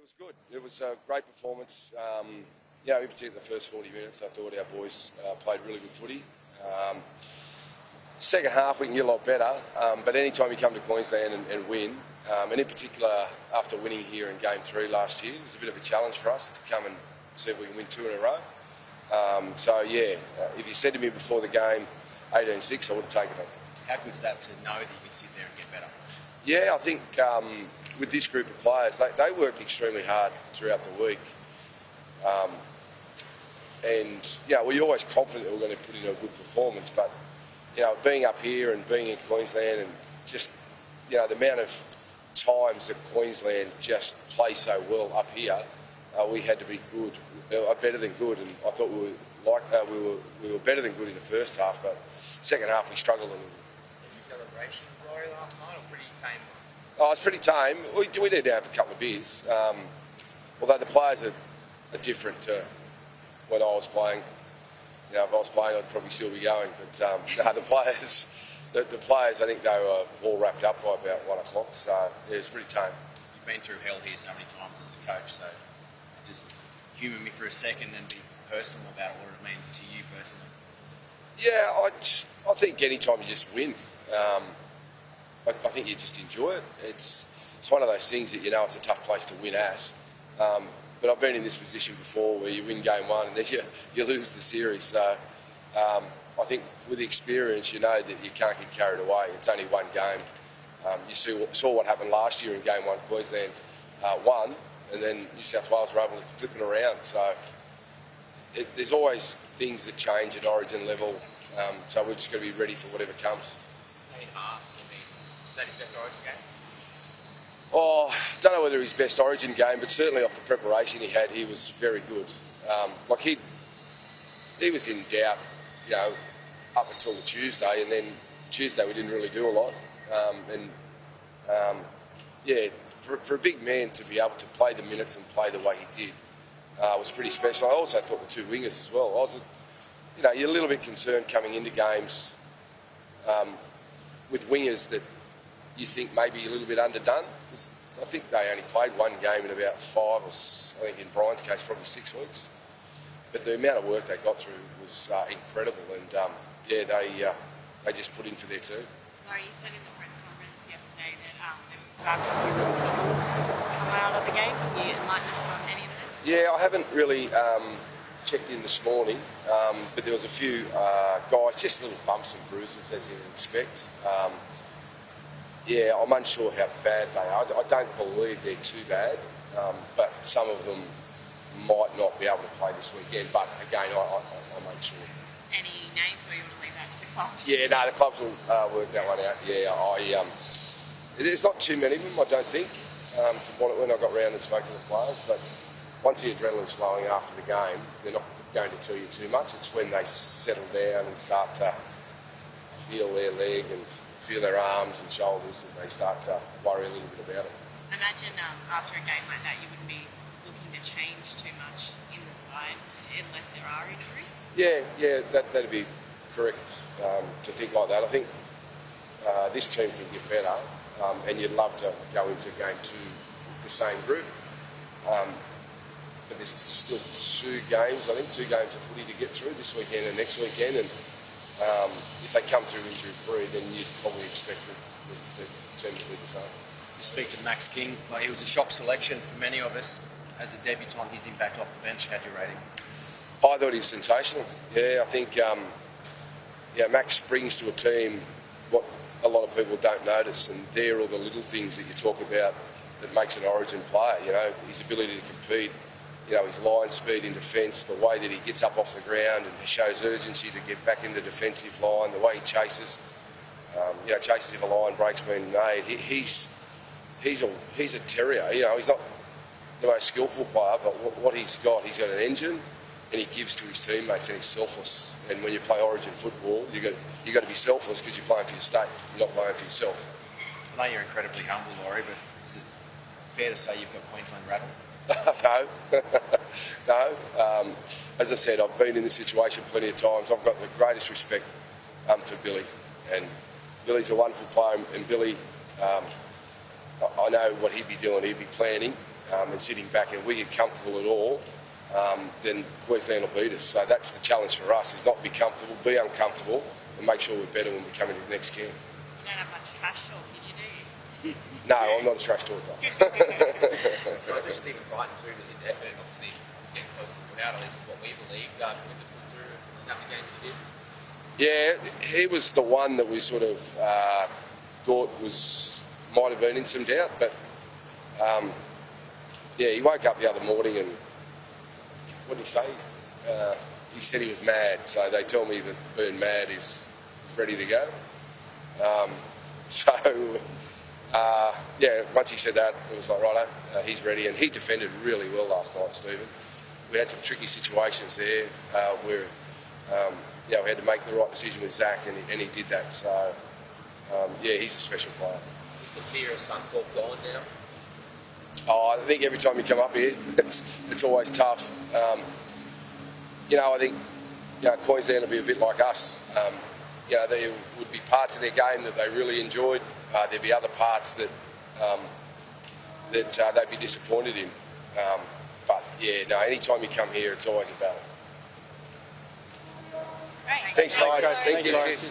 was good. It was a great performance. In particular the first 40 minutes, I thought our boys played really good footy. Second half we can get a lot better, but any time you come to Queensland and win, and in particular after winning here in Game 3 last year, it was a bit of a challenge for us to come and see if we can win 2 in a row. If you said to me before the game 18-6, I would have taken it. How good is that to know that you can sit there and get better? Yeah, I think with this group of players, they worked extremely hard throughout the week. We're always confident that we're going to put in a good performance, but being up here and being in Queensland and just the amount of times that Queensland just play so well up here, we had to be good, better than good, and I thought we were better than good in the first half, but second half we struggled a little. Any celebrations, Laurie, last night, or pretty tame? Oh, it's pretty tame. We did have a couple of beers, although the players are different to when I was playing. If I was playing, I'd probably still be going. But the players, I think they were all wrapped up by about 1 o'clock. So yeah, it's pretty tame. You've been through hell here so many times as a coach. So just humour me for a second and be personal about what it meant to you personally. Yeah, I think any time you just win, I think you just enjoy it. It's one of those things that it's a tough place to win at. But I've been in this position before where you win game 1 and then you lose the series. So I think with experience, you know that you can't get carried away. It's only one game. You saw what happened last year in game 1. Queensland won, and then New South Wales were able to flip it around. So there's always things that change at origin level. So we're just got to be ready for whatever comes. Is that his best origin game? Oh, don't know whether his best origin game, but certainly off the preparation he had, he was very good. He was in doubt, up until the Tuesday, and then Tuesday we didn't really do a lot. For a big man to be able to play the minutes and play the way he did was pretty special. I also thought the 2 wingers as well. You're a little bit concerned coming into games with wingers that you think maybe a little bit underdone, because I think they only played 1 game in about 5, or I think in Brian's case probably 6 weeks. But the amount of work they got through was incredible, and they just put in for their team. Laurie, you said in the press conference yesterday that there was perhaps a few niggles come out of the game. Can you enlighten us on any of this? Yeah, I haven't really checked in this morning, but there was a few guys, just little bumps and bruises as you would expect. I'm unsure how bad they are. I don't believe they're too bad, but some of them might not be able to play this weekend. But again, I'm unsure. Any names, or you want to leave that to the clubs? Yeah, no, the clubs will work that one out. Yeah, there's not too many of them, I don't think, when I got round and spoke to the players. But once the adrenaline's flowing after the game, they're not going to tell you too much. It's when they settle down and start to feel their leg and feel their arms and shoulders that they start to worry a little bit about it. Imagine after a game like that you wouldn't be looking to change too much in the side unless there are injuries? Yeah, that'd be correct to think like that. I think this team can get better, and you'd love to go into game 2 with the same group. But there's still 2 games, I think, 2 games of footy to get through this weekend and next weekend. And if they come through injury-free, then you'd probably expect the team to be the same. You speak to Max King. He was a shock selection for many of us as a debutant. His impact off the bench, how do you rate him? I thought he was sensational. Yeah, I think Max brings to a team what a lot of people don't notice, and they're all the little things that you talk about that makes an origin player. His ability to compete, his line speed in defence, the way that he gets up off the ground and shows urgency to get back in the defensive line, the way he chases, chases if a line break's been made. He's a terrier. He's not the most skillful player, but what he's got an engine, and he gives to his teammates, and he's selfless. And when you play origin football, you got to be selfless because you're playing for your state, you're not playing for yourself. I know you're incredibly humble, Laurie, but is it fair to say you've got Queensland rattled? No. As I said, I've been in this situation plenty of times. I've got the greatest respect for Billy, and Billy's a wonderful player, and Billy, I know what he'd be doing. He'd be planning and sitting back and we get comfortable at all, then Queensland will beat us. So that's the challenge for us, is not be comfortable, be uncomfortable, and make sure we're better when we come into the next game. You don't have much trash talk, do you? No, I'm not a trash talker. Just Stephen Crichton too, with his effort and obviously getting close to put out, at least what we believe, for him to put through enough game he did. Yeah, he was the one that we sort of thought might have been in some doubt, but yeah, he woke up the other morning and what did he say? He said he was mad, so they tell me that being mad is ready to go. Yeah, once he said that, it was like, righto, he's ready, and he defended really well last night, Stephen. We had some tricky situations there where we had to make the right decision with Zach, and he did that. So, yeah, he's a special player. Is the fear of Suncorp gone now? Oh, I think every time you come up here, it's always tough. I think Queensland will be a bit like us. There would be parts of their game that they really enjoyed. There'd be other parts that they'd be disappointed in. But yeah, no, anytime you come here, it's always a battle. Right. Thanks, guys. Thank you. Cheers.